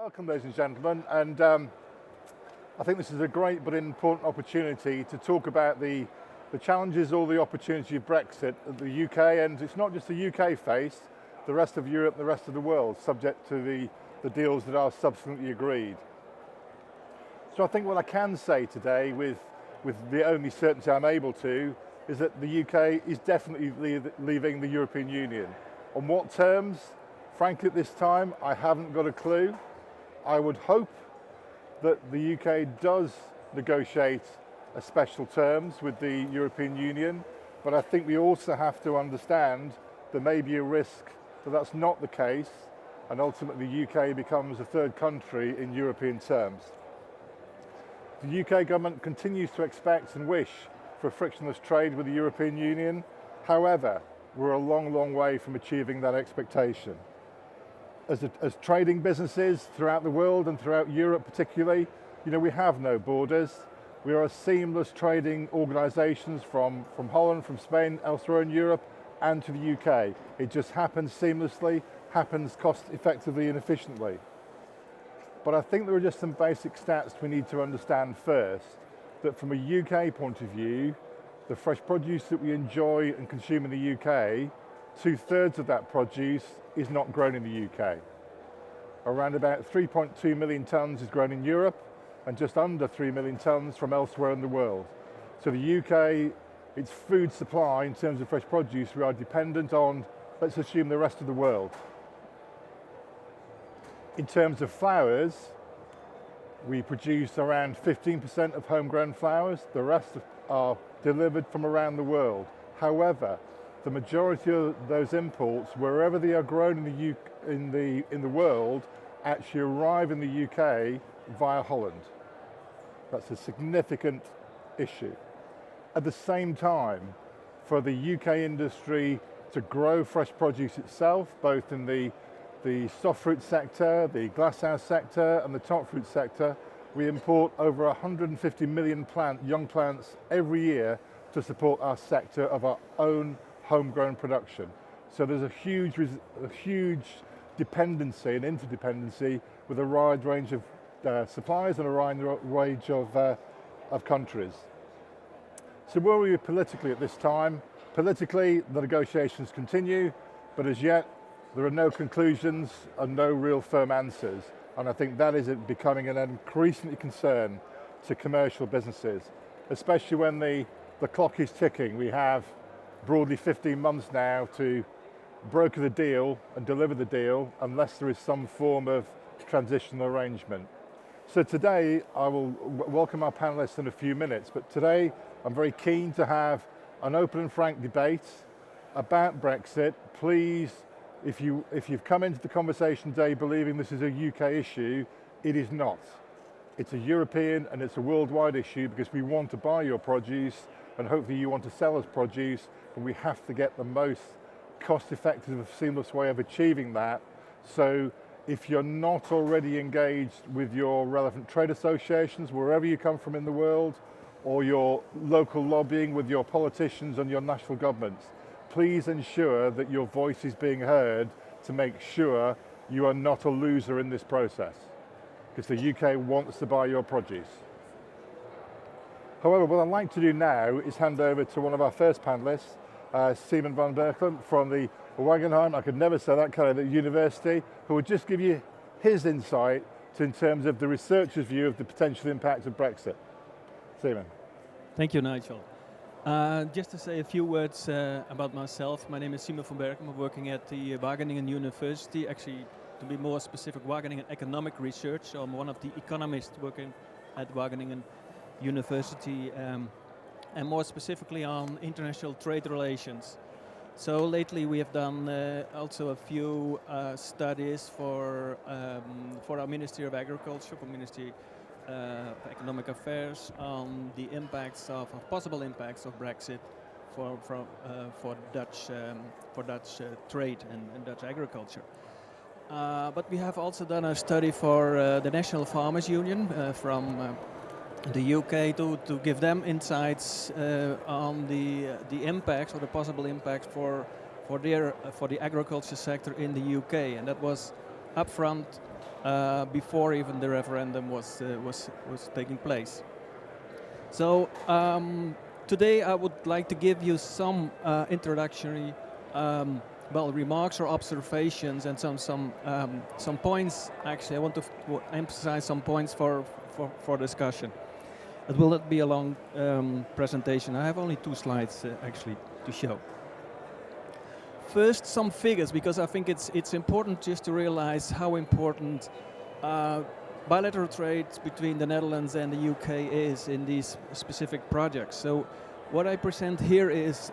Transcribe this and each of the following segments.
Welcome, ladies and gentlemen, and I think this is a great but important opportunity to talk about the challenges or the opportunity of Brexit that the UK, and it's not just the UK face, the rest of Europe, the rest of the world, subject to the deals that are subsequently agreed. So I think what I can say today with the only certainty I'm able to is that the UK is definitely leaving the European Union. On what terms? Frankly, at this time, I haven't got a clue. I would hope that the UK does negotiate a special terms with the European Union, but I think we also have to understand there may be a risk that that's not the case, and ultimately the UK becomes a third country in European terms. The UK government continues to expect and wish for frictionless trade with the European Union. However, we're a long, long way from achieving that expectation. As trading businesses throughout the world and throughout Europe particularly, we have no borders. We are a seamless trading organisations from Holland, from Spain, elsewhere in Europe and to the UK. It just happens seamlessly, happens cost effectively and efficiently. But I think there are just some basic stats we need to understand first, that from a UK point of view, the fresh produce that we enjoy and consume in the UK, 2/3 of that produce is not grown in the UK. Around about 3.2 million tonnes is grown in Europe and just under 3 million tonnes from elsewhere in the world. So the UK, its food supply in terms of fresh produce, we are dependent on, let's assume, the rest of the world. In terms of flowers, we produce around 15% of homegrown flowers. The rest are delivered from around the world. However, the majority of those imports, wherever they are grown in the world, actually arrive in the UK via Holland. That's a significant issue. At the same time, for the UK industry to grow fresh produce itself, both in the soft fruit sector, the glasshouse sector and the top fruit sector, we import over 150 million young plants every year to support our sector of our own homegrown production. So there's a huge dependency and interdependency with a wide range of suppliers and a wide range of countries. So where are we politically at this time? Politically, the negotiations continue, but as yet, there are no conclusions and no real firm answers. And I think that is becoming an increasingly concern to commercial businesses, especially when the clock is ticking. We have broadly 15 months now to broker the deal and deliver the deal unless there is some form of transitional arrangement. So today, I will welcome our panelists in a few minutes, but today I'm very keen to have an open and frank debate about Brexit. Please, if you've come into the conversation today believing this is a UK issue, it is not. It's a European and it's a worldwide issue because we want to buy your produce and hopefully you want to sell us produce, and we have to get the most cost-effective, seamless way of achieving that. So if you're not already engaged with your relevant trade associations, wherever you come from in the world, or your local lobbying with your politicians and your national governments, please ensure that your voice is being heard to make sure you are not a loser in this process, because the UK wants to buy your produce. However, what I'd like to do now is hand over to one of our first panelists, Siemen van Berkum from the Wageningen, I could never say that, kind of, the university, who will just give you his insight in terms of the researcher's view of the potential impact of Brexit. Siemen. Thank you, Nigel. Just to say a few words about myself. My name is Siemen van Berkum. I'm working at the Wageningen University. Actually, to be more specific, Wageningen Economic Research. So I'm one of the economists working at Wageningen University, and more specifically on international trade relations. So lately we have done also a few studies for our Ministry of Agriculture, for Ministry of Economic Affairs, on the impacts of possible impacts of Brexit for Dutch trade and Dutch agriculture. But we have also done a study for the National Farmers Union from the UK to give them insights on the impacts or the possible impacts for the agriculture sector in the UK, and that was up front before even the referendum was taking place. So today I would like to give you some introductory remarks or observations and some points. Actually, I want to emphasize some points for discussion. It will not be a long presentation. I have only 2 slides actually to show. First, some figures, because I think it's important just to realize how important bilateral trade between the Netherlands and the UK is in these specific projects. So what I present here is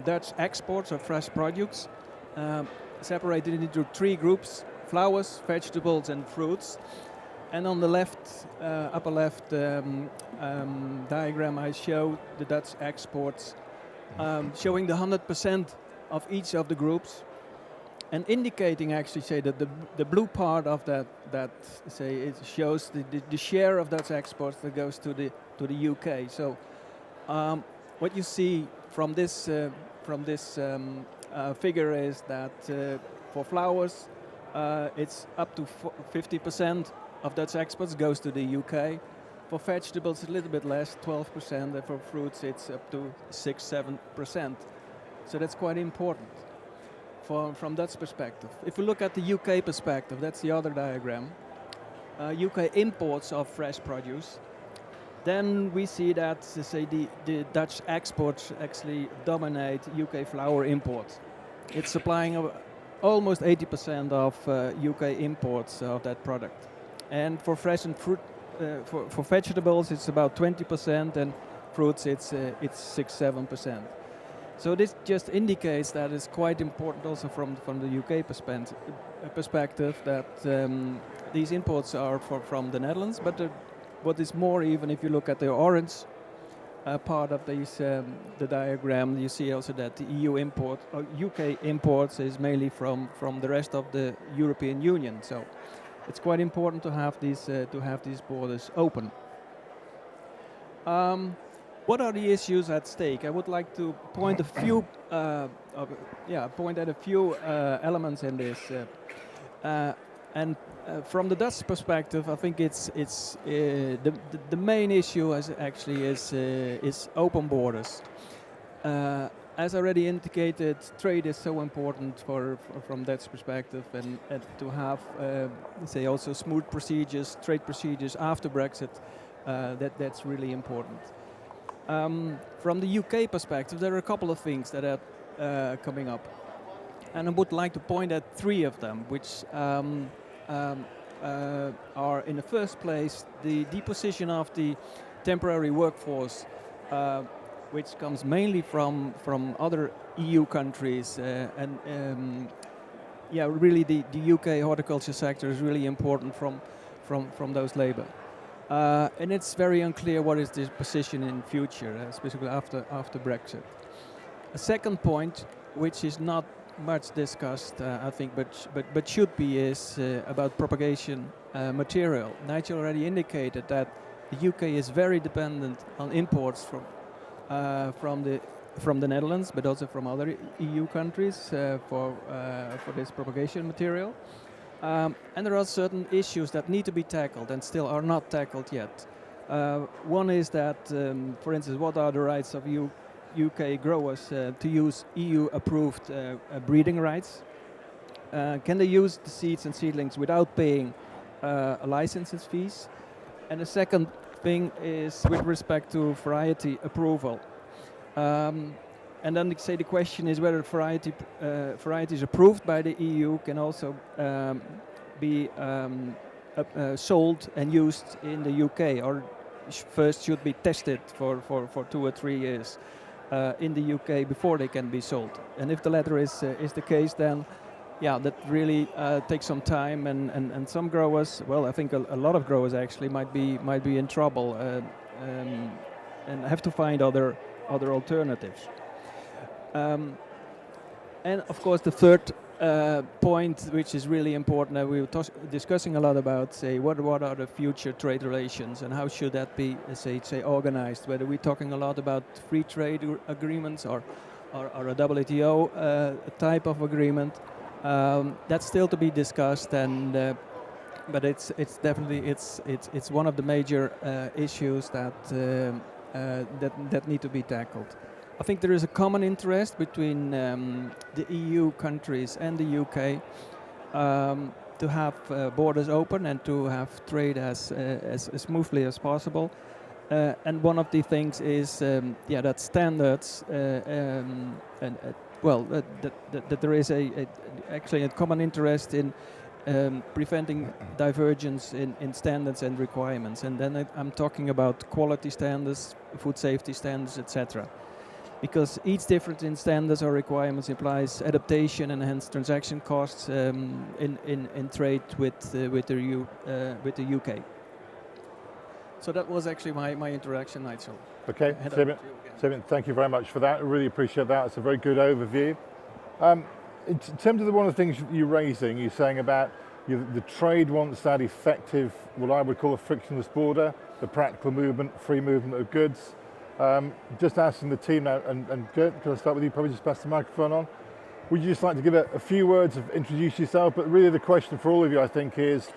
Dutch exports of fresh produce, separated into 3 groups: flowers, vegetables and fruits. And on the left, upper left diagram, I show the Dutch exports, showing the 100% of each of the groups, and indicating actually, say, that the blue part of that say it shows the share of Dutch exports that goes to the UK. So what you see from this figure is that for flowers, it's up to 50% of Dutch exports goes to the UK. For vegetables, a little bit less, 12%, and for fruits, it's up to 6-7%. So that's quite important from Dutch perspective. If we look at the UK perspective, that's the other diagram, UK imports of fresh produce, then we see that, say, the Dutch exports actually dominate UK flower imports. It's supplying almost 80% of UK imports of that product. And for fresh and fruit, for vegetables, it's about 20%, and fruits, it's 6-7%. So this just indicates that it's quite important also from the UK perspective that these imports are from the Netherlands. But what is more, even if you look at the orange part of the diagram, you see also that the UK imports is mainly from the rest of the European Union. So it's quite important to have these borders open. What are the issues at stake? I would like to point a few elements in this. From the Dutch perspective, I think it's the main issue is open borders. As already indicated, trade is so important from Dutch perspective, and to have say also smooth procedures, trade procedures after Brexit, that's really important. From the UK perspective, there are a couple of things that are coming up, and I would like to point at 3 of them, which are in the first place the deposition of the temporary workforce, which comes mainly from other EU countries, really the UK horticulture sector is really important from those labour. And it's very unclear what is the position in future, especially after Brexit. A second point, which is not much discussed, I think, but should be, is about propagation material. Nigel already indicated that the UK is very dependent on imports from the Netherlands, but also from other EU countries for this propagation material. And there are certain issues that need to be tackled and still are not tackled yet. One is that, for instance, what are the rights of UK growers to use EU-approved breeding rights? Can they use the seeds and seedlings without paying licenses fees? And the second thing is with respect to variety approval. And then say the question is whether varieties approved by the EU can also be sold and used in the UK, or first should be tested for 2 or 3 years in the UK before they can be sold. And if the latter is the case, then that really takes some time, and some growers, well, I think a lot of growers actually might be in trouble and have to find other alternatives. And of course, the third point, which is really important, that we were discussing a lot about, say, what are the future trade relations and how should that be, say organized? Whether we're talking a lot about free trade agreements or a WTO type of agreement. That's still to be discussed, and but it's definitely it's one of the major issues that need to be tackled. I think there is a common interest between the EU countries and the UK to have borders open and to have trade as smoothly as possible. And one of the things is that standards that there is actually a common interest in preventing divergence in standards and requirements. And then I'm talking about quality standards, food safety standards, etc. Because each difference in standards or requirements implies adaptation and hence transaction costs in trade with the UK. So that was actually my interaction, Nigel. Okay, Siemen, thank you very much for that. I really appreciate that. It's a very good overview. In terms of one of the things you're raising, you're saying about the trade wants that effective, what I would call a frictionless border, the practical movement, free movement of goods. Just asking the team now, and Gert, can I start with you? Probably just pass the microphone on. Would you just like to give a few words of introduce yourself? But really the question for all of you, I think, is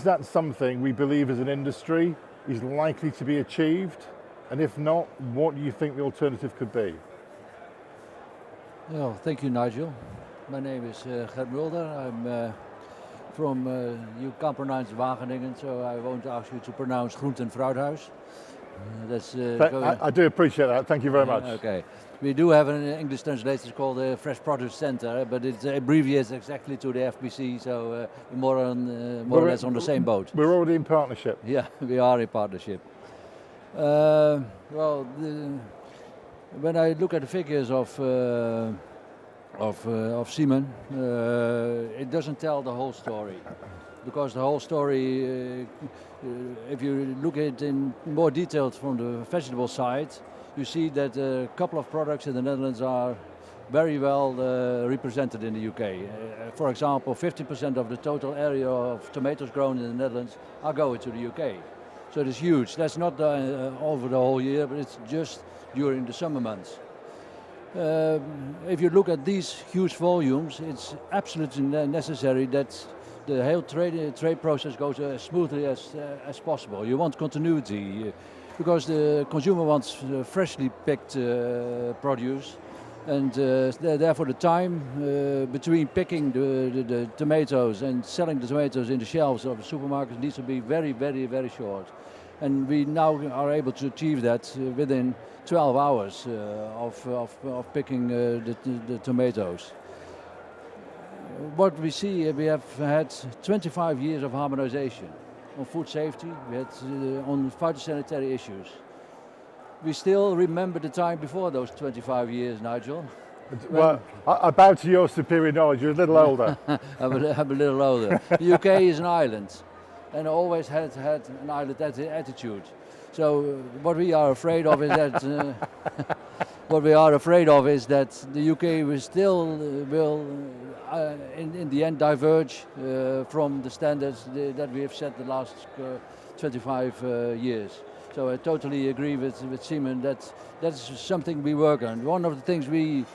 that something we believe as an industry is likely to be achieved? And if not, what do you think the alternative could be? Well, thank you, Nigel. My name is Gert Mulder. I'm from, you can't pronounce Wageningen, so I won't ask you to pronounce Groente- en Fruithuis. I do appreciate that. Thank you very much. Okay. We do have an English translation called the Fresh Produce Center, but it abbreviates exactly to the FBC, so we're more or less on the same boat. We're already in partnership. Yeah, we are in partnership. When I look at the figures of Siemen, it doesn't tell the whole story. Because the whole story, if you look at it in more detail from the vegetable side, you see that a couple of products in the Netherlands are very well represented in the UK. For example, 50% of the total area of tomatoes grown in the Netherlands are going to the UK. So it is huge. That's not over the whole year, but it's just during the summer months. If you look at these huge volumes, it's absolutely necessary that the whole trade process goes as smoothly as possible. You want continuity because the consumer wants freshly picked produce, and therefore the time between picking the tomatoes and selling the tomatoes in the shelves of the supermarkets needs to be very, very, very short. And we now are able to achieve that within 12 hours of picking the tomatoes. What we see, we have had 25 years of harmonization on food safety, we had on phytosanitary issues. We still remember the time before those 25 years, Nigel. Well, I bow to your superior knowledge, you're a little older. I'm a little older. The UK is an island and always had an island attitude. So what we are afraid of is that the UK will in the end diverge from the standards that we have set the last 25 years. So I totally agree with Siemen that that's something we work on. One of the things we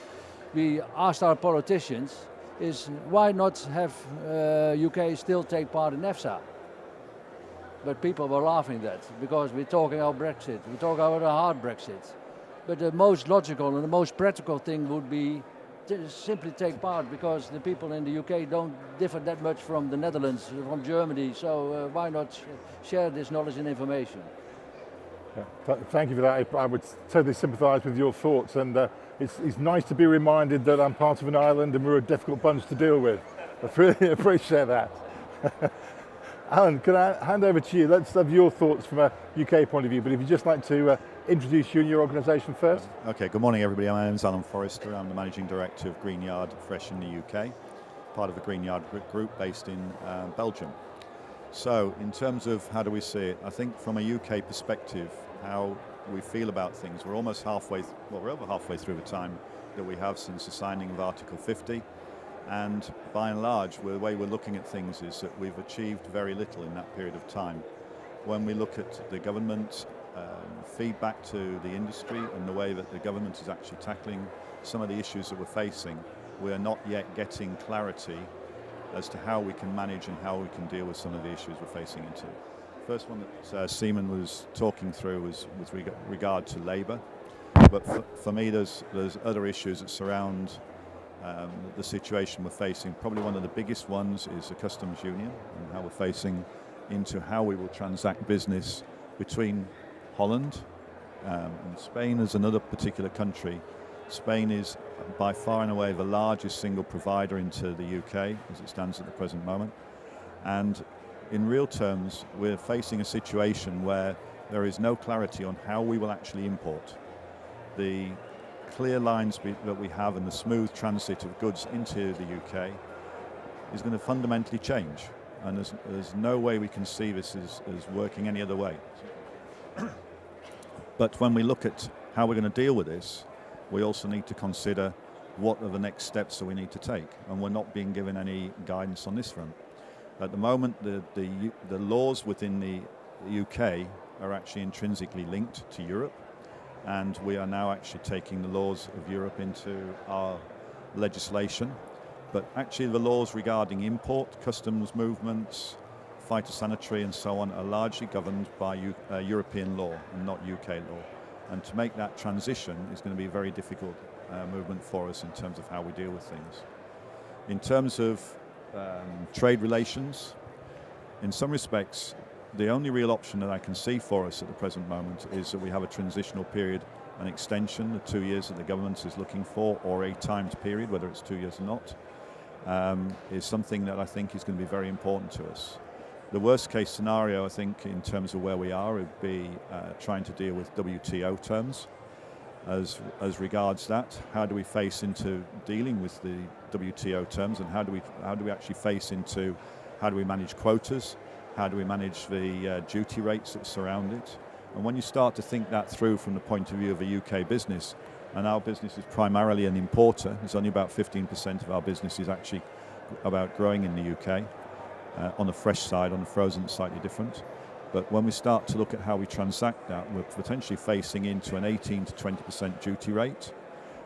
asked our politicians is why not have UK still take part in EFSA? But people were laughing at that because we're talking about Brexit, we're talking about a hard Brexit. But the most logical and the most practical thing would be to simply take part because the people in the UK don't differ that much from the Netherlands, from Germany, so why not share this knowledge and information? Yeah, thank you for that. I would totally sympathise with your thoughts, and it's nice to be reminded that I'm part of an island and we're a difficult bunch to deal with. I really appreciate that. Alan, can I hand over to you? Let's have your thoughts from a UK point of view, but if you'd just like to introduce you and your organisation first. Okay, good morning everybody. My name is Alan Forrester. I'm the Managing Director of Green Yard Fresh in the UK, part of the Green Yard Group based in Belgium. So in terms of how do we see it, I think from a UK perspective, how we feel about things, we're almost halfway, we're over halfway through the time that we have since the signing of Article 50. And by and large, the way we're looking at things is that we've achieved very little in that period of time. When we look at the government feedback to the industry and the way that the government is actually tackling some of the issues that we're facing, we are not yet getting clarity as to how we can manage and how we can deal with some of the issues we're facing into. First one that Siemen was talking through was with regard to labour, but for me there's other issues that surround the situation we're facing. Probably one of the biggest ones is the customs union and how we're facing into how we will transact business between Holland and Spain as another particular country. Spain is by far and away the largest single provider into the UK as it stands at the present moment. And in real terms, we're facing a situation where there is no clarity on how we will actually import. The clear lines that we have and the smooth transit of goods into the UK is going to fundamentally change. And there's no way we can see this as working any other way. But when we look at how we're going to deal with this, we also need to consider what are the next steps that we need to take. And we're not being given any guidance on this front. At the moment, the laws within the UK are actually intrinsically linked to Europe. And we are now actually taking the laws of Europe into our legislation. But actually the laws regarding import, customs movements, phytosanitary and so on are largely governed by European law and not UK law. And to make that transition is going to be a very difficult movement for us in terms of how we deal with things. In terms of trade relations, in some respects, the only real option that I can see for us at the present moment is that we have a transitional period, an extension, the 2 years that the government is looking for, or a timed period, whether it's 2 years or not, is something that I think is going to be very important to us. The worst case scenario, I think, in terms of where we are, would be trying to deal with WTO terms. As regards that, how do we face into dealing with the WTO terms, and how do we actually face into how do we manage quotas, how do we manage the duty rates that surround it? And when you start to think that through from the point of view of a UK business, and our business is primarily an importer, there's only about 15% of our business is actually about growing in the UK. On the fresh side, on the frozen, slightly different. But when we start to look at how we transact that, we're potentially facing into an 18 to 20% duty rate,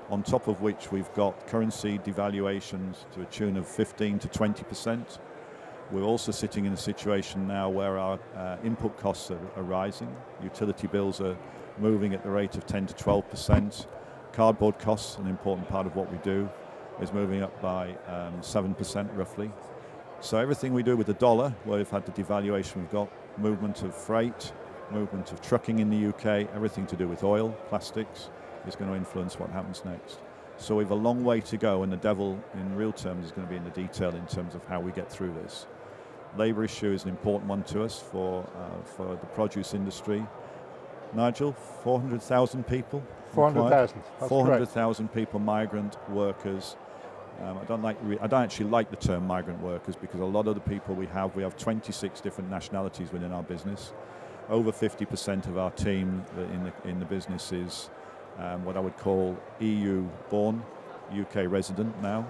on top of which we've got currency devaluations to a tune of 15 to 20%. We're also sitting in a situation now where our input costs are rising. Utility bills are moving at the rate of 10 to 12%. Cardboard costs, an important part of what we do, is moving up by 7% roughly. So everything we do with the dollar, where we've had the devaluation, we've got movement of freight, movement of trucking in the UK, everything to do with oil, plastics, is going to influence what happens next. So we have a long way to go, and the devil in real terms is going to be in the detail in terms of how we get through this. Labour issue is an important one to us for the produce industry. Nigel, 400,000 people? 400,000. 400,000 people, migrant workers. I don't actually like the term migrant workers, because a lot of the people we have 26 different nationalities within our business. Over 50% of our team in the business is what I would call EU born, UK resident now,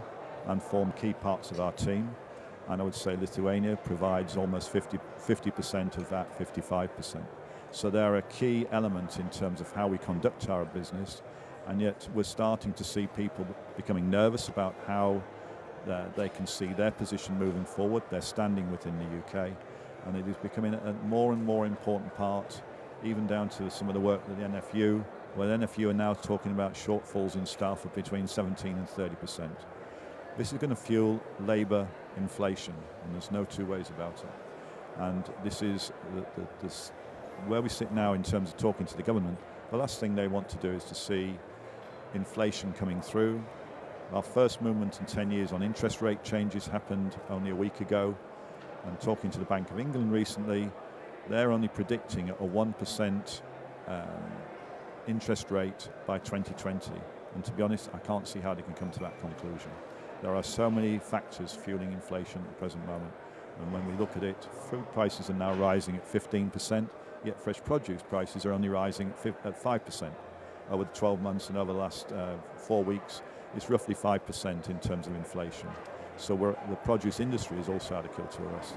and form key parts of our team. And I would say Lithuania provides almost 50% of that, 55%. So they're a key element in terms of how we conduct our business. And yet we're starting to see people becoming nervous about how they can see their position moving forward, their standing within the UK. And it is becoming a more and more important part, even down to some of the work with the NFU, where the NFU are now talking about shortfalls in staff of between 17 and 30%. This is going to fuel labour inflation, and there's no two ways about it. And this is where we sit now in terms of talking to the government. The last thing they want to do is to see inflation coming through. Our first movement in 10 years on interest rate changes happened only a week ago. And talking to the Bank of England recently, they're only predicting a 1% interest rate by 2020. And to be honest, I can't see how they can come to that conclusion. There are so many factors fueling inflation at the present moment. And when we look at it, food prices are now rising at 15%, yet fresh produce prices are only rising at 5%. Over the 12 months and over the last 4 weeks, it's roughly 5% in terms of inflation. So the produce industry is also out of kilter with the rest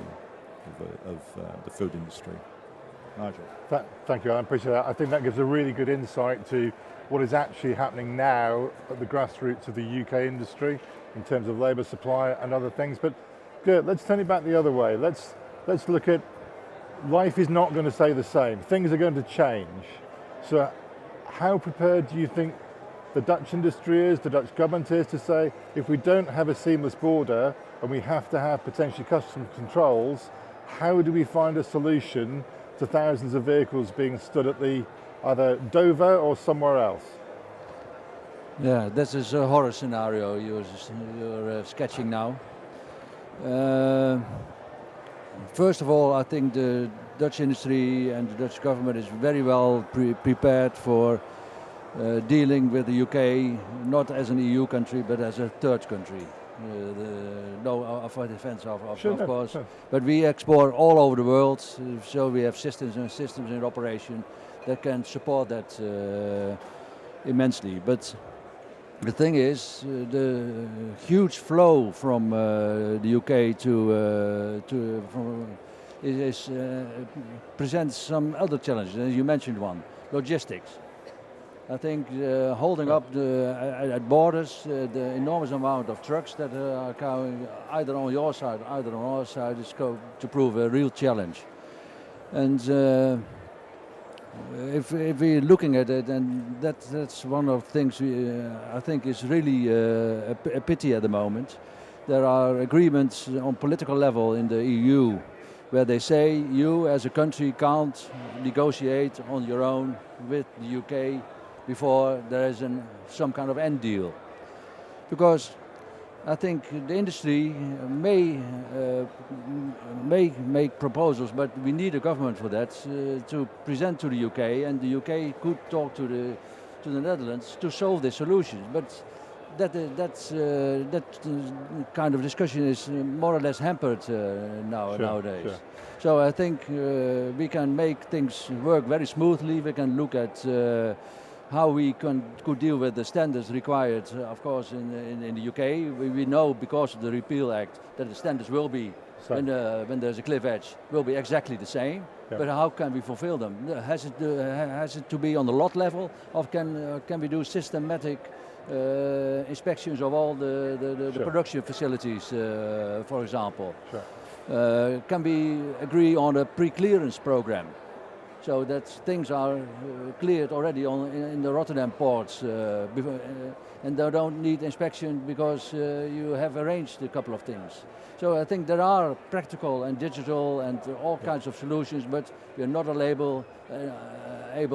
of the food industry. Nigel. Thank you, I appreciate that. I think that gives a really good insight to what is actually happening now at the grassroots of the UK industry in terms of labour supply and other things. But good, let's turn it back the other way. Let's look at life is not going to stay the same. Things are going to change. So how prepared do you think the Dutch industry is, the Dutch government is, to say if we don't have a seamless border and we have to have potentially customs controls, how do we find a solution to thousands of vehicles being stood at the either Dover or somewhere else? Yeah, this is a horror scenario you're sketching now. First of all, I think the Dutch industry and the Dutch government is very well prepared for dealing with the UK, not as an EU country, but as a third country. No, for defense of course. Sure. But we export all over the world, so we have systems in operation that can support that immensely. But the thing is, the huge flow from the UK presents some other challenges. As you mentioned one, logistics. I think holding up at borders, the enormous amount of trucks that are coming either on your side, either on our side, is going to prove a real challenge. And if we're looking at it, and that's one of the things I think is really a pity at the moment. There are agreements on political level in the EU where they say you as a country can't negotiate on your own with the UK before there is some kind of end deal. Because I think the industry may make proposals, but we need a government for that to present to the UK, and the UK could talk to the Netherlands to solve the solution. But that kind of discussion is more or less hampered nowadays. Sure. So I think we can make things work very smoothly. We can look at how we could deal with the standards required, of course, in the UK. We know because of the Repeal Act that the standards will be, when there's a cliff edge, will be exactly the same. Yeah. But how can we fulfill them? Has it to be on the lot level, or can we do systematic inspections of all the Sure. production facilities, for example? Sure. Can we agree on a pre-clearance program? So that things are cleared already in the Rotterdam ports, and they don't need inspection because you have arranged a couple of things. So I think there are practical and digital and all kinds of solutions, but we are not able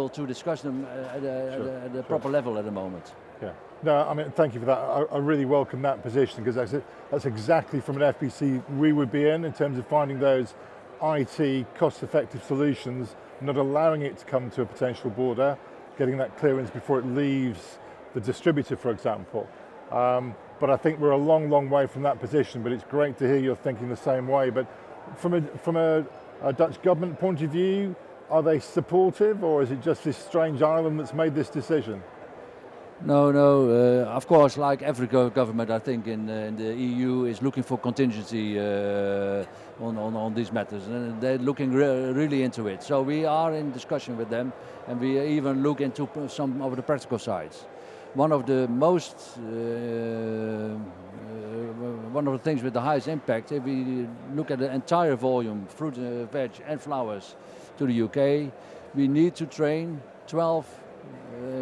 to discuss them at a proper level at the moment. Yeah. No, I mean, thank you for that. I really welcome that position, because that's exactly from an FBC we would be in terms of finding those IT cost-effective solutions, not allowing it to come to a potential border, getting that clearance before it leaves the distributor, for example. But I think we're a long, long way from that position, but it's great to hear you're thinking the same way. But from a Dutch government point of view, are they supportive, or is it just this strange island that's made this decision? No. Of course, like every government, I think in the EU is looking for contingency on these matters, and they're looking really into it. So we are in discussion with them, and we even look into some of the practical sides. One of the things with the highest impact, if we look at the entire volume, fruit, veg, and flowers to the UK, we need to train 12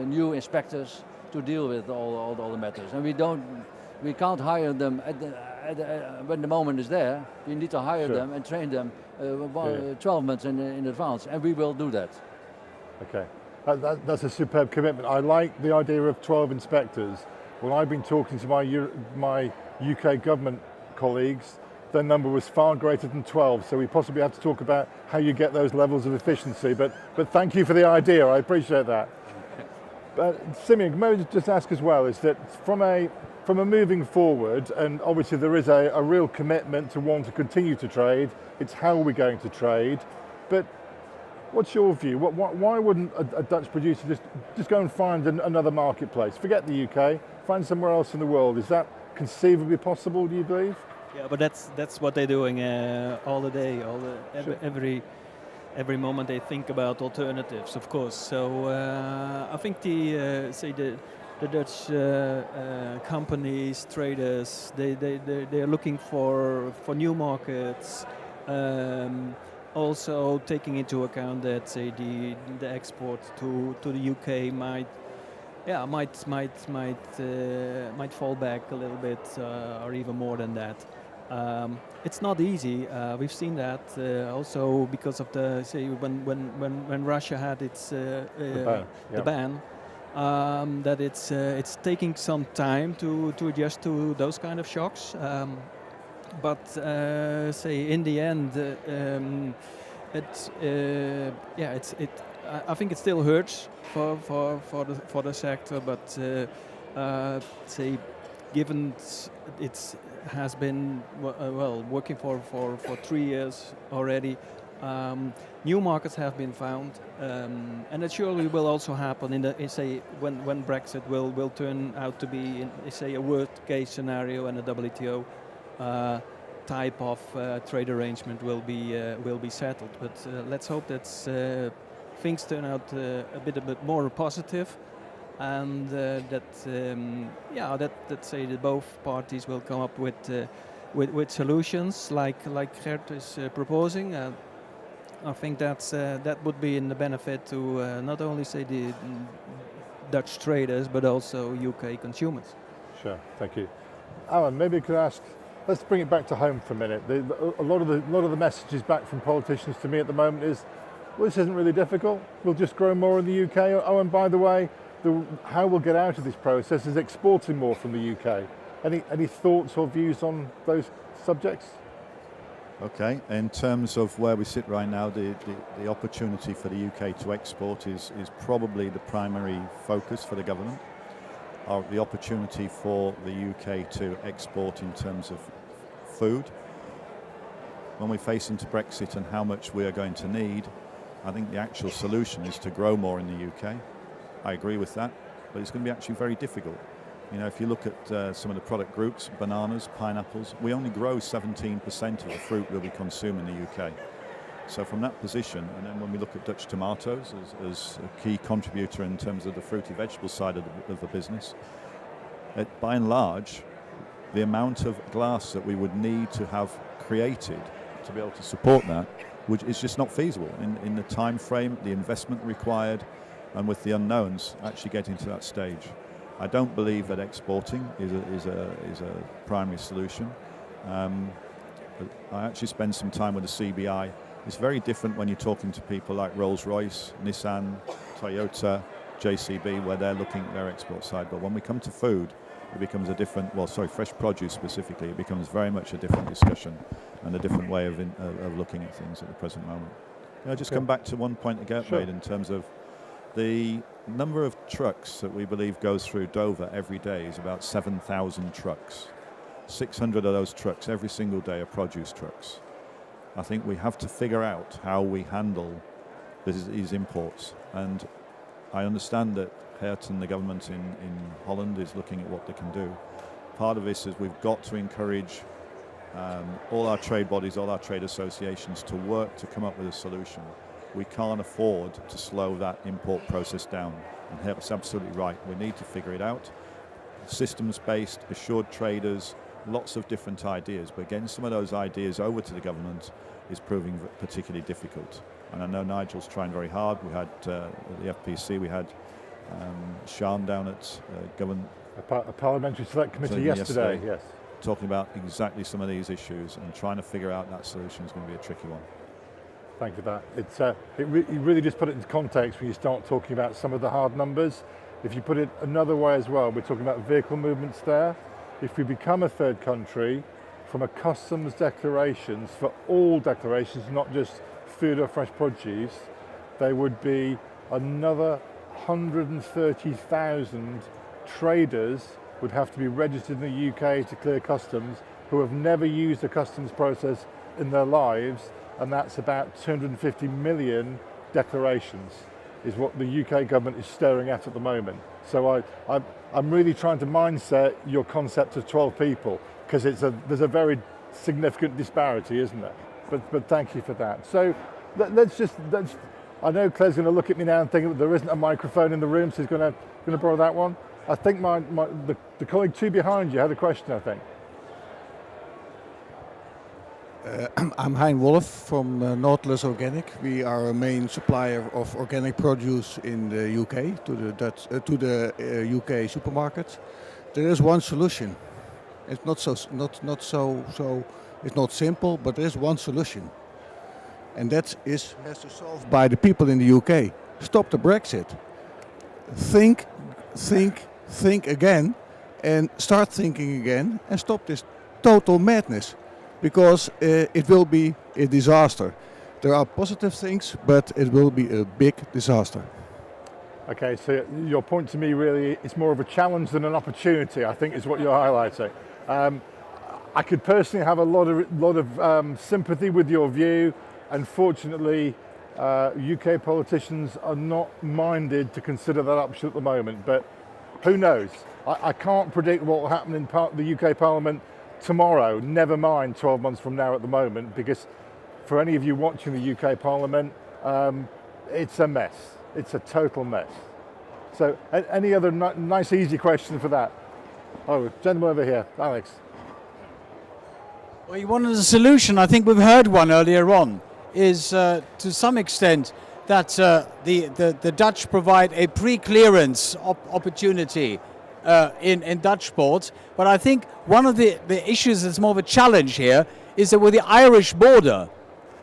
new inspectors to deal with all the matters, and we can't hire them when the moment is there. We need to hire them and train them 12 months in advance, and we will do that. Okay, that's a superb commitment. I like the idea of 12 inspectors. When I've been talking to my UK government colleagues, their number was far greater than 12, so we possibly have to talk about how you get those levels of efficiency, but thank you for the idea, I appreciate that. Siemen, may I just ask as well, is that from a moving forward, and obviously there is a real commitment to want to continue to trade, it's how we're going to trade, but what's your view? Why wouldn't a Dutch producer just go and find another marketplace? Forget the UK, find somewhere else in the world. Is that conceivably possible, do you believe? Yeah, but that's what they're doing all the day, every moment they think about alternatives, of course. So I think the Dutch companies, traders, they are looking for new markets. Also taking into account that say the export to the UK might fall back a little bit or even more than that. It's not easy. We've seen that also because of the say when Russia had its The ban. that it's taking some time to adjust to those kind of shocks. But say in the end, I think it still hurts for the sector. But say, given it has been working for 3 years already, new markets have been found, and it surely will also happen when Brexit will turn out to be a worst case scenario, and the WTO type of trade arrangement will be settled. But let's hope that things turn out a bit more positive, and that both parties will come up with solutions like Gert is proposing. I think that would be in the benefit to not only say the Dutch traders but also UK consumers. Sure, thank you. Alan, maybe I could ask, let's bring it back to home for a minute. A lot of the messages back from politicians to me at the moment is, well, this isn't really difficult. We'll just grow more in the UK. Oh, and by the way, how we'll get out of this process is exporting more from the UK. Any thoughts or views on those subjects? Okay, in terms of where we sit right now, the opportunity for the UK to export is probably the primary focus for the government. The opportunity for the UK to export in terms of food. When we face into Brexit and how much we are going to need, I think the actual solution is to grow more in the UK. I agree with that, but it's going to be actually very difficult. You know, if you look at some of the product groups, bananas, pineapples, we only grow 17% of the fruit that we consume in the UK. So from that position, and then when we look at Dutch tomatoes as a key contributor in terms of the fruity vegetable side of the business, by and large, the amount of glass that we would need to have created to be able to support that is just not feasible in the time frame, the investment required, and with the unknowns actually getting to that stage. I don't believe that exporting is a primary solution. I actually spend some time with the CBI. It's very different when you're talking to people like Rolls-Royce, Nissan, Toyota, JCB, where they're looking at their export side. But when we come to food, it becomes fresh produce specifically, it becomes very much a different discussion and a different way of looking at things at the present moment. Can I just come back to one point that Gert made in terms of the number of trucks that we believe goes through Dover every day is about 7,000 trucks. 600 of those trucks every single day are produce trucks. I think we have to figure out how we handle these imports. And I understand that Geert and the government in Holland is looking at what they can do. Part of this is we've got to encourage all our trade bodies, all our trade associations to work to come up with a solution. We can't afford to slow that import process down. And Geert's absolutely right. We need to figure it out. Systems-based, assured traders, lots of different ideas. But getting some of those ideas over to the government is proving particularly difficult. And I know Nigel's trying very hard. We had the FPC, we had Sean down at government. A parliamentary select committee yesterday, yes. Talking about exactly some of these issues and trying to figure out that solution is going to be a tricky one. Thank you for that. You really just put it into context when you start talking about some of the hard numbers. If you put it another way as well, we're talking about vehicle movements there. If we become a third country, from a customs declarations, for all declarations, not just food or fresh produce, there would be another 130,000 traders would have to be registered in the UK to clear customs who have never used a customs process in their lives, and that's about 250 million declarations is what the UK government is staring at the moment. So I'm really trying to mindset your concept of 12 people, because there's a very significant disparity, isn't there? But thank you for that. So let's. I know Claire's going to look at me now and think that there isn't a microphone in the room, so he's going to borrow that one. I think the colleague two behind you had a question, I think. I'm Hein Wolf from Nautilus Organic. We are a main supplier of organic produce in the UK to the UK supermarkets. There is one solution. It's it's not simple, but there is one solution, and that has to solve by the people in the UK. Stop the Brexit. Think again, and start thinking again, and stop this total madness. Because it will be a disaster. There are positive things, but it will be a big disaster. Okay, so your point to me really is more of a challenge than an opportunity, I think is what you're highlighting. I could personally have a lot of sympathy with your view. Unfortunately, UK politicians are not minded to consider that option at the moment, but who knows? I can't predict what will happen in the UK Parliament tomorrow, never mind 12 months from now at the moment, because for any of you watching the UK Parliament, it's a mess. It's a total mess. So any other nice easy question for that? Oh, gentleman over here, Alex. Well, you wanted a solution. I think we've heard one earlier on, is to some extent that the Dutch provide a pre-clearance opportunity in Dutch ports. But I think one of the issues that's more of a challenge here is that with the Irish border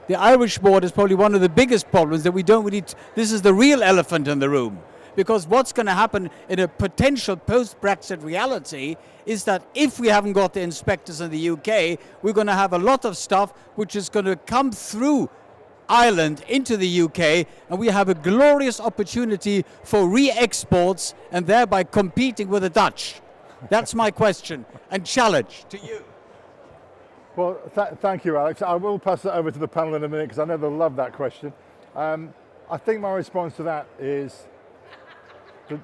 is probably one of the biggest problems that we don't really, this is the real elephant in the room. Because what's going to happen in a potential post-Brexit reality is that if we haven't got the inspectors in the UK, we're going to have a lot of stuff which is going to come through Ireland into the UK, and we have a glorious opportunity for re-exports and thereby competing with the Dutch. That's my question and challenge to you. Well, thank you, Alex. I will pass it over to the panel in a minute because I know they'll love that question. I think my response to that is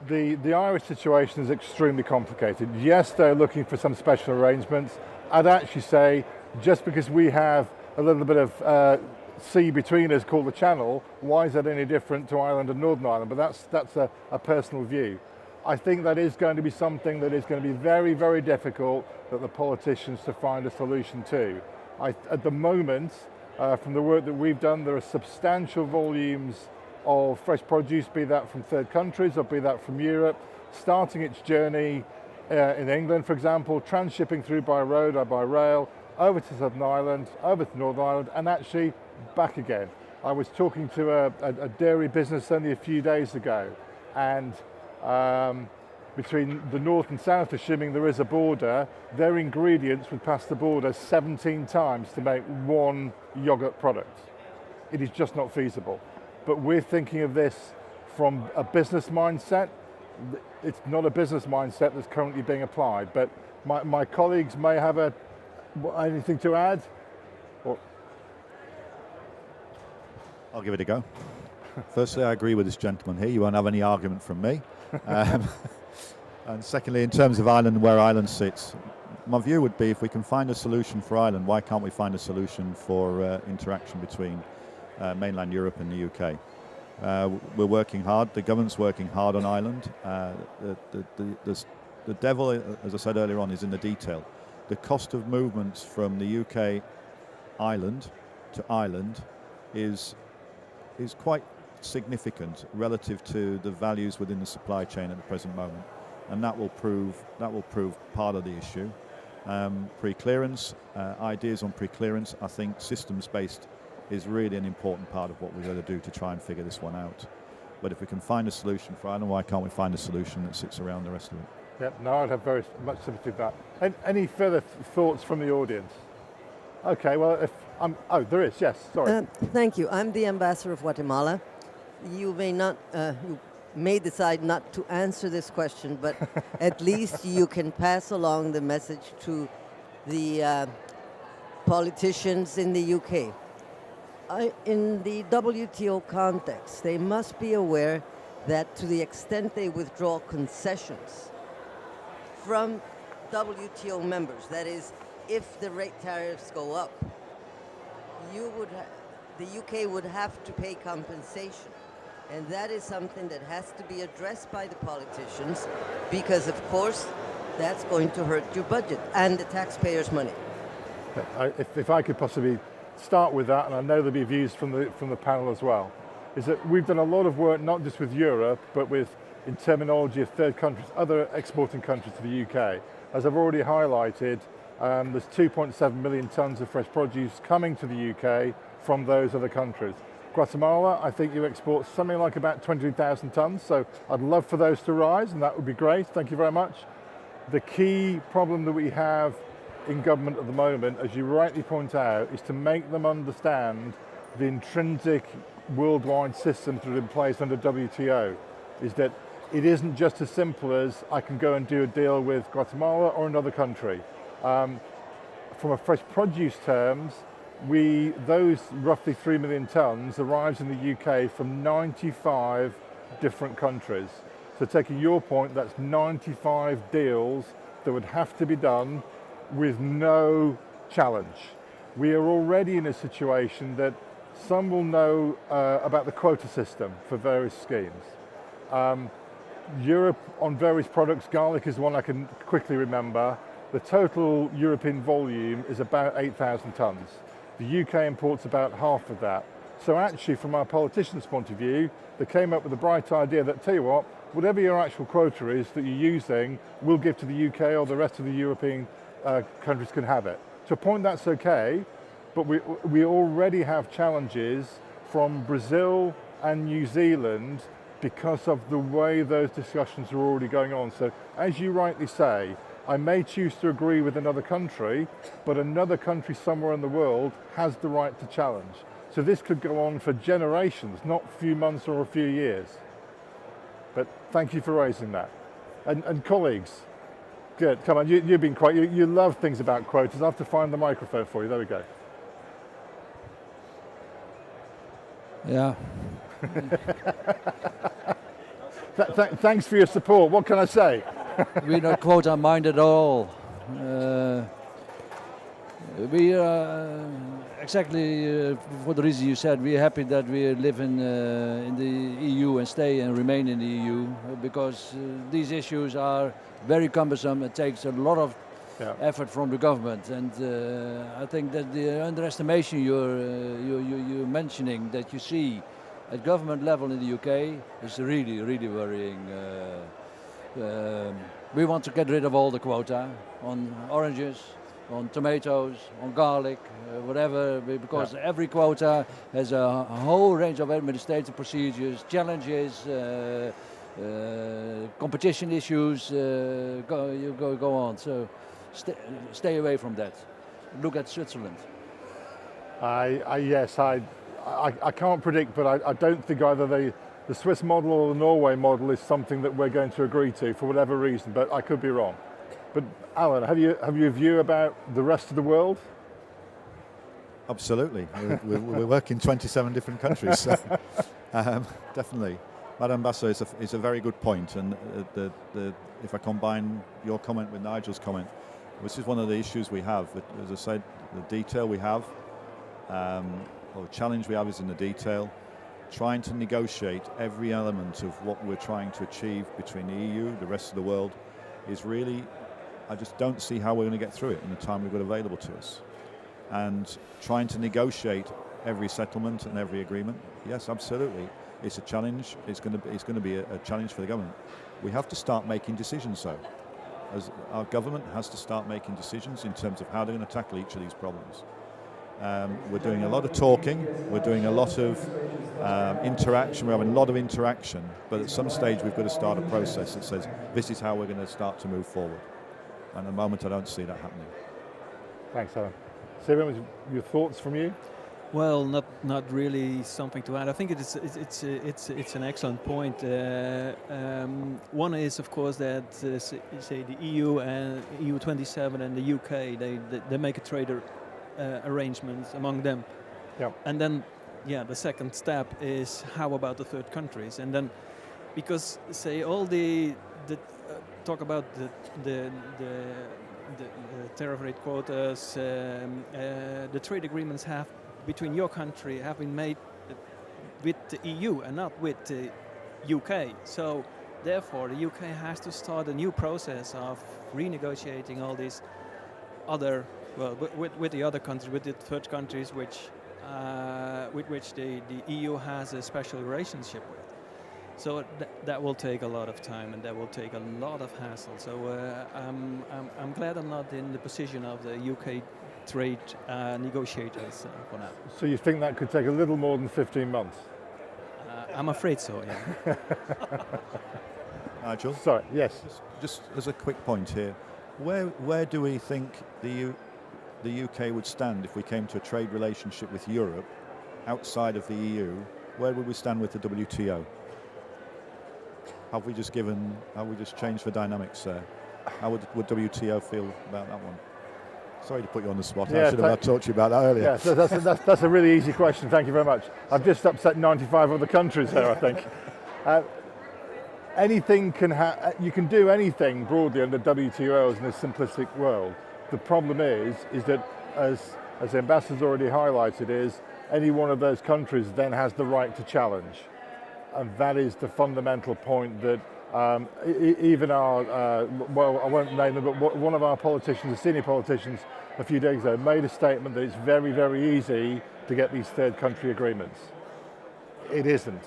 the Irish situation is extremely complicated. Yes, they're looking for some special arrangements. I'd actually say just because we have a little bit of sea between us called the Channel, why is that any different to Ireland and Northern Ireland? But that's a personal view. I think that is going to be something that is going to be very, very difficult that the politicians to find a solution to. At the moment, from the work that we've done, there are substantial volumes of fresh produce, be that from third countries or be that from Europe, starting its journey in England, for example, transshipping through by road or by rail, over to Southern Ireland, over to Northern Ireland, and actually back again. I was talking to a dairy business only a few days ago, and between the north and south, assuming there is a border, their ingredients would pass the border 17 times to make one yogurt product. It is just not feasible. But we're thinking of this from a business mindset. It's not a business mindset that's currently being applied, but my colleagues may have anything to add? Or I'll give it a go. Firstly, I agree with this gentleman here. You won't have any argument from me. And secondly, in terms of Ireland, where Ireland sits, my view would be if we can find a solution for Ireland, why can't we find a solution for interaction between mainland Europe and the UK? We're working hard. The government's working hard on Ireland. The devil, as I said earlier on, is in the detail. The cost of movements from the UK Ireland to Ireland is quite significant relative to the values within the supply chain at the present moment, and that will prove part of the issue. Pre-clearance, ideas on pre-clearance, I think systems-based is really an important part of what we've got to do to try and figure this one out. But if we can find a solution for Ireland, why can't we find a solution that sits around the rest of it? Yep, no, I'd have very much sympathy with that. Any further thoughts from the audience? Okay, well, there is, yes, sorry. Thank you. I'm the ambassador of Guatemala. You may decide not to answer this question, but at least you can pass along the message to the politicians in the UK. In the WTO context, they must be aware that to the extent they withdraw concessions from WTO members, that is, if the rate tariffs go up, the UK would have to pay compensation. And that is something that has to be addressed by the politicians, because of course that's going to hurt your budget and the taxpayers' money. If I could possibly start with that, and I know there'll be views from the panel as well, is that we've done a lot of work not just with Europe, but in terminology of third countries, other exporting countries to the UK. As I've already highlighted, there's 2.7 million tonnes of fresh produce coming to the UK from those other countries. Guatemala, I think you export something like about 22,000 tonnes, so I'd love for those to rise, and that would be great. Thank you very much. The key problem that we have in government at the moment, as you rightly point out, is to make them understand the intrinsic worldwide systems that are in place under WTO, is that it isn't just as simple as I can go and do a deal with Guatemala or another country. From a fresh produce terms, those roughly 3 million tonnes arrives in the UK from 95 different countries. So taking your point, that's 95 deals that would have to be done with no challenge. We are already in a situation that some will know about the quota system for various schemes. Europe on various products, garlic is one I can quickly remember. The total European volume is about 8,000 tonnes. The UK imports about half of that. So actually, from our politicians' point of view, they came up with a bright idea that, tell you what, whatever your actual quota is that you're using, we'll give to the UK, or the rest of the European countries can have it. To a point, that's okay, but we already have challenges from Brazil and New Zealand because of the way those discussions are already going on. So as you rightly say, I may choose to agree with another country, but another country somewhere in the world has the right to challenge. So this could go on for generations, not a few months or a few years. But thank you for raising that. And colleagues, good, come on, you've been quiet, you love things about quotas. I have to find the microphone for you, there we go. Yeah. Thanks for your support, what can I say? We're not quota minded at all. We exactly for the reason you said, we're happy that we live in the EU and stay and remain in the EU, because these issues are very cumbersome. It takes a lot of effort from the government, and I think that the underestimation you're mentioning that you see at government level in the UK is really, really worrying. We want to get rid of all the quota on oranges, on tomatoes, on garlic, whatever, because every quota has a whole range of administrative procedures, challenges, competition issues, go on. So stay away from that. Look at Switzerland. Yes, I can't predict, but I don't think either the Swiss model or the Norway model is something that we're going to agree to for whatever reason, but I could be wrong. But Alan, have you a view about the rest of the world? Absolutely. we work in 27 different countries, so definitely. Madam Ambassador, is a very good point, and if I combine your comment with Nigel's comment, this is one of the issues we have. As I said, the detail we have, or the challenge we have is in the detail. Trying to negotiate every element of what we're trying to achieve between the EU, the rest of the world, is really, I just don't see how we're going to get through it in the time we've got available to us. And trying to negotiate every settlement and every agreement, yes, absolutely, it's a challenge. It's going to be a challenge for the government. We have to start making decisions, though. As our government has to start making decisions in terms of how they're going to tackle each of these problems. We're doing a lot of talking, we're doing a lot of interaction, we're having a lot of interaction, but at some stage we've got to start a process that says this is how we're going to start to move forward. And at the moment I don't see that happening. Thanks, Alan. Siemen, your thoughts from you? Well, not really something to add. I think it's an excellent point. One is, of course, that say the EU and EU 27 and the UK they make a trade arrangements among them. Yeah. And then, the second step is how about the third countries? And then, because say all the talk about the tariff rate quotas, the trade agreements have between your country have been made with the EU and not with the UK. So therefore, the UK has to start a new process of renegotiating all these other, well, with the other countries, with the third countries, with which the EU has a special relationship with. So that will take a lot of time, and that will take a lot of hassle. So I'm glad I'm not in the position of the UK trade negotiators for now. So you think that could take a little more than 15 months? I'm afraid so, yeah. Nigel? Sorry, yes. Just as a quick point here, where do we think the UK would stand if we came to a trade relationship with Europe outside of the EU? Where would we stand with the WTO? Have we just changed the dynamics there? How would WTO feel about that one? Sorry to put you on the spot. Yeah, I should have talked to you about that earlier. Yeah, so that's a really easy question. Thank you very much. I've just upset 95 other countries here, I think. You can do anything broadly under WTO in a simplistic world. The problem is that, as the ambassador's already highlighted, is any one of those countries then has the right to challenge. And that is the fundamental point that even our, well, I won't name them, but one of our politicians, the senior politicians, a few days ago made a statement that it's very, very easy to get these third country agreements. It isn't.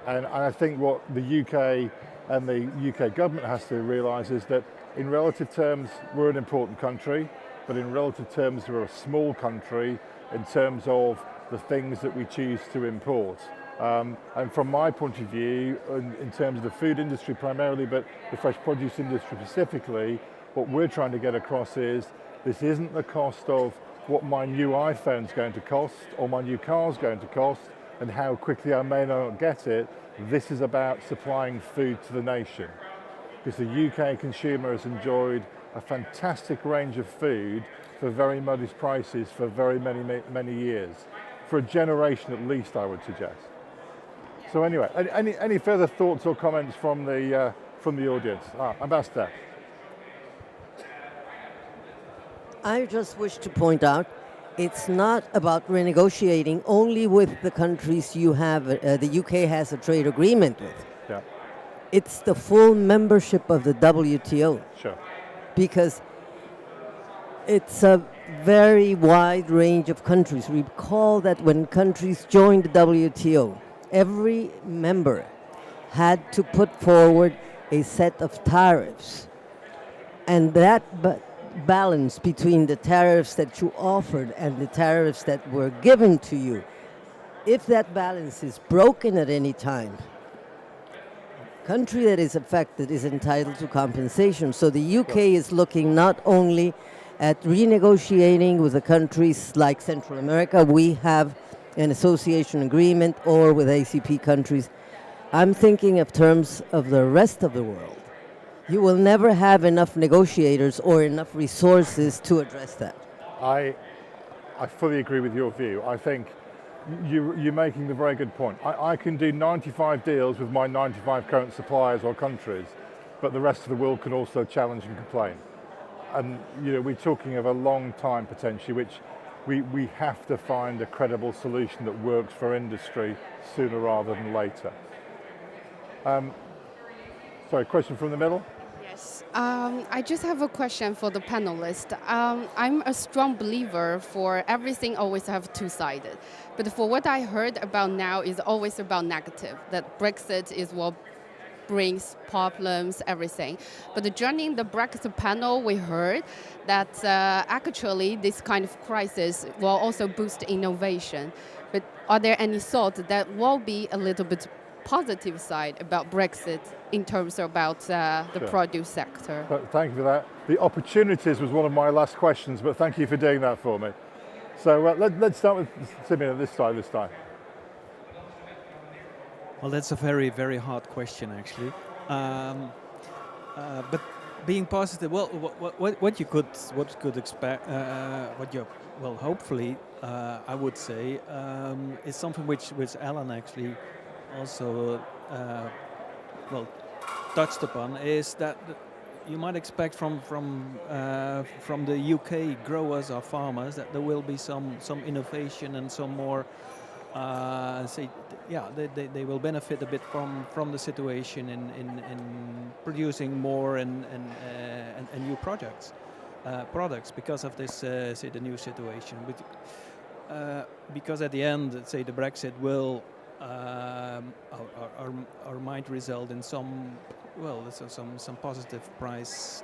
And I think what the UK and the UK government has to realise is that in relative terms, we're an important country, but in relative terms, we're a small country in terms of the things that we choose to import. And from my point of view, in terms of the food industry primarily, but the fresh produce industry specifically, what we're trying to get across is this isn't the cost of what my new iPhone's going to cost or my new car's going to cost and how quickly I may not get it. This is about supplying food to the nation. Because the UK consumer has enjoyed a fantastic range of food for very modest prices for very many years. For a generation at least, I would suggest. So anyway, any further thoughts or comments from the audience? Ambassador. I just wish to point out, it's not about renegotiating only with the countries you have, the UK has a trade agreement with. Yeah. It's the full membership of the WTO. Sure. Because it's a very wide range of countries. Recall that when countries joined the WTO, every member had to put forward a set of tariffs. And that balance between the tariffs that you offered and the tariffs that were given to you, if that balance is broken at any time, country that is affected is entitled to compensation. So the UK is looking not only at renegotiating with the countries like Central America, we have an association agreement, or with ACP countries. I'm thinking of terms of the rest of the world. You will never have enough negotiators or enough resources to address that. I fully agree with your view. I think you're making the very good point. I can do 95 deals with my 95 current suppliers or countries, but the rest of the world can also challenge and complain. And we're talking of a long time potentially, which we have to find a credible solution that works for industry sooner rather than later. Sorry, question from the middle? Yes, I just have a question for the panelists. I'm a strong believer for everything always have two-sided. But for what I heard about now is always about negative, that Brexit is what brings problems, everything. But during the Brexit panel, we heard that actually this kind of crisis will also boost innovation. But are there any thoughts that will be a little bit positive side about Brexit in terms of about the produce sector? Thank you for that. The opportunities was one of my last questions, but thank you for doing that for me. So let's start with Siemen this time. Well, that's a very, very hard question, actually. But being positive, well, what you could expect, hopefully, I would say, is something which Alan actually also, touched upon, is that you might expect from the UK growers or farmers that there will be some innovation and some more. They will benefit a bit from the situation in producing more and new products because of this the new situation. Because at the end, the Brexit will or might result in some positive price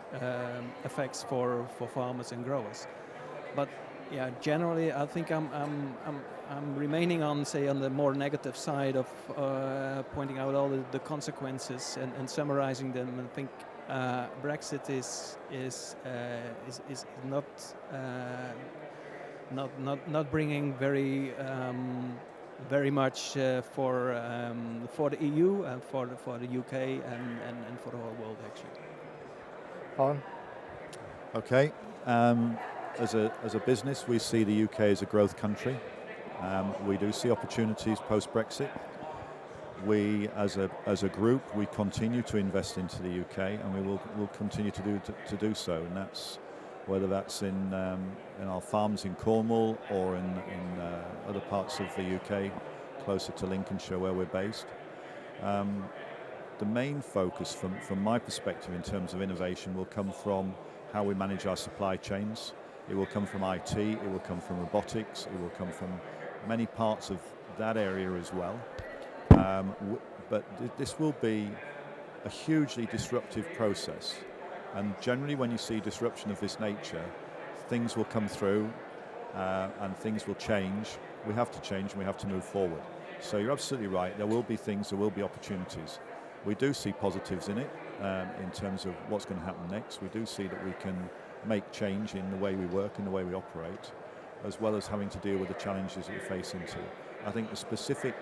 effects for farmers and growers. But yeah, generally I think I'm remaining on the more negative side of pointing out all the consequences and summarizing them. And I think Brexit is not bringing very much for the EU and for the UK and for the whole world actually. Alan? Okay. As a business, we see the UK as a growth country. We do see opportunities post-Brexit. We, as a group, we continue to invest into the UK, and we'll continue to do so. And that's whether that's in our farms in Cornwall or in other parts of the UK, closer to Lincolnshire where we're based. The main focus from my perspective in terms of innovation will come from how we manage our supply chains. It will come from IT, it will come from robotics, it will come from many parts of that area as well. But this will be a hugely disruptive process. And generally when you see disruption of this nature, things will come through and things will change. We have to change and we have to move forward. So you're absolutely right, there will be things, there will be opportunities. We do see positives in it in terms of what's going to happen next. We do see that we can make change in the way we work, in the way we operate, as well as having to deal with the challenges that we face into. I think the specific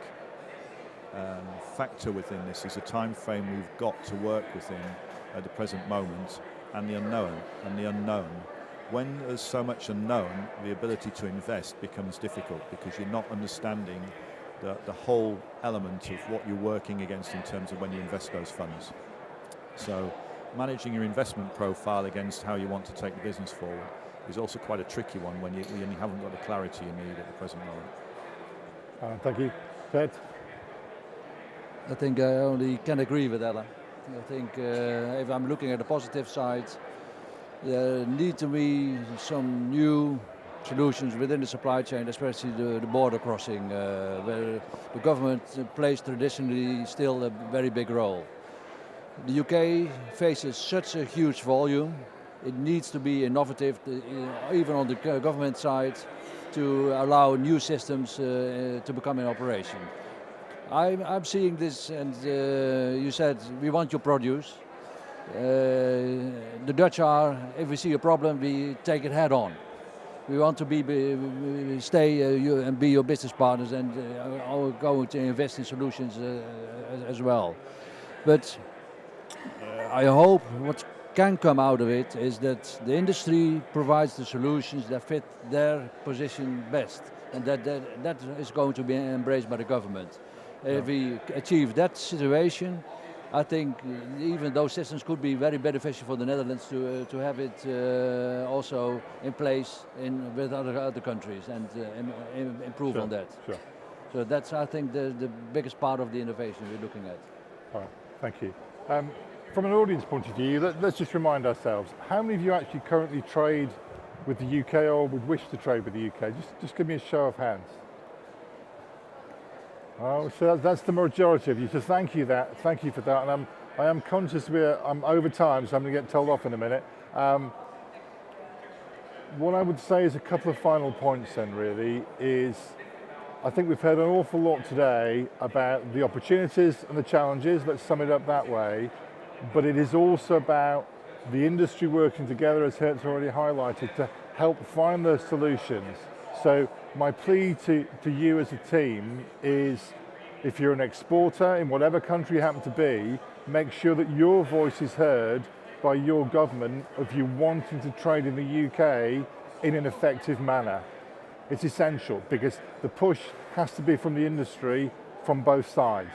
factor within this is the time frame we've got to work within at the present moment, and the unknown. And the unknown, when there's so much unknown, the ability to invest becomes difficult because you're not understanding the whole element of what you're working against in terms of when you invest those funds. So managing your investment profile against how you want to take the business forward is also quite a tricky one when you haven't got the clarity you need at the present moment. Thank you. Ted? I think I only can agree with Ella. I think if I'm looking at the positive side, there need to be some new solutions within the supply chain, especially the border crossing, where the government plays traditionally still a very big role. The UK faces such a huge volume. It needs to be innovative, even on the government side, to allow new systems to become in operation. I'm seeing this, and you said we want your produce. The Dutch are, if we see a problem, we take it head on. We want to stay and be your business partners and go to invest in solutions as well. But I hope what can come out of it is that the industry provides the solutions that fit their position best, and that is going to be embraced by the government. If we achieve that situation, I think even those systems could be very beneficial for the Netherlands to have it also in place with other countries and improve on that. Sure. So that's, I think, the biggest part of the innovation we're looking at. All right, thank you. From an audience point of view, let's just remind ourselves, how many of you actually currently trade with the UK or would wish to trade with the UK? Just give me a show of hands. Oh, so that's the majority of you, so thank you for that, and I am conscious I'm over time, so I'm going to get told off in a minute. What I would say is a couple of final points then really is, I think we've heard an awful lot today about the opportunities and the challenges, let's sum it up that way, but it is also about the industry working together, as Hert's already highlighted, to help find those solutions. So my plea to you as a team is, if you're an exporter in whatever country you happen to be, make sure that your voice is heard by your government of you wanting to trade in the UK in an effective manner. It's essential because the push has to be from the industry from both sides.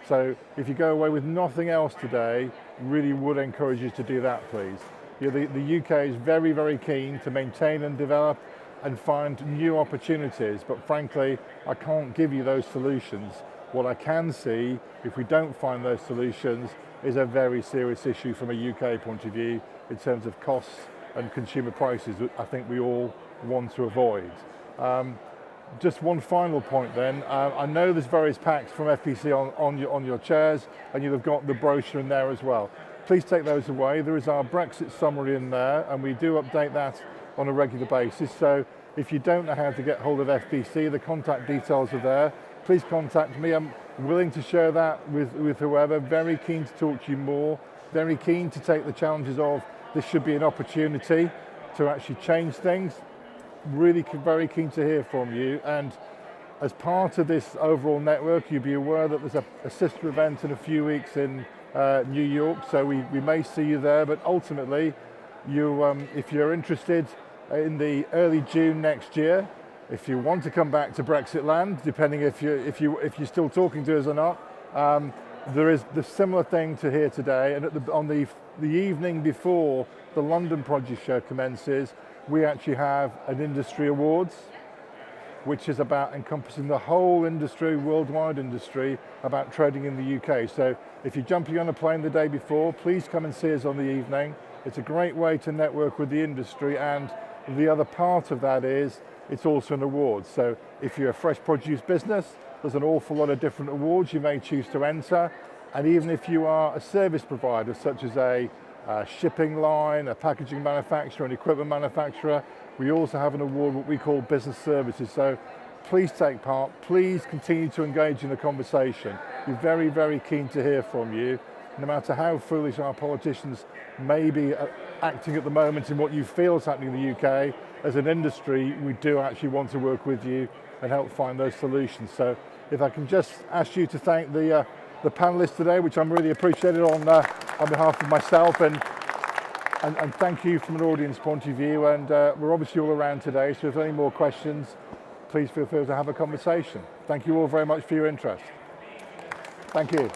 So if you go away with nothing else today, really would encourage you to do that, please. The UK is very, very keen to maintain and develop and find new opportunities, but frankly, I can't give you those solutions. What I can see, if we don't find those solutions, is a very serious issue from a UK point of view in terms of costs and consumer prices that I think we all want to avoid. Just one final point then. I know there's various packs from FPC on your chairs, and you've got the brochure in there as well. Please take those away. There is our Brexit summary in there, and we do update that on a regular basis. So if you don't know how to get hold of FPC, the contact details are there. Please contact me. I'm willing to share that with whoever. Very keen to talk to you more. Very keen to take the challenges of this should be an opportunity to actually change things. Really very keen to hear from you, and as part of this overall network, you'll be aware that there's a sister event in a few weeks in New York, so we may see you there, but ultimately, if you're interested in the early June next year, if you want to come back to Brexit land, depending if you're still talking to us or not, there is the similar thing to here today, and on the evening before the London Produce Show commences, we actually have an industry awards, which is about encompassing the whole industry, worldwide industry, about trading in the UK. So if you're jumping on a plane the day before, please come and see us on the evening. It's a great way to network with the industry, and the other part of that is it's also an award. So if you're a fresh produce business, there's an awful lot of different awards you may choose to enter. And even if you are a service provider, such as a shipping line, a packaging manufacturer, an equipment manufacturer, we also have an award what we call business services. So please take part, please continue to engage in the conversation. We're very, very keen to hear from you. No matter how foolish our politicians may be acting at the moment in what you feel is happening in the UK, as an industry, we do actually want to work with you and help find those solutions. So if I can just ask you to thank the panelists today, which I'm really appreciated on behalf of myself, and thank you from an audience point of view. And we're obviously all around today, so if there are any more questions, please feel free to have a conversation. Thank you all very much for your interest. Thank you.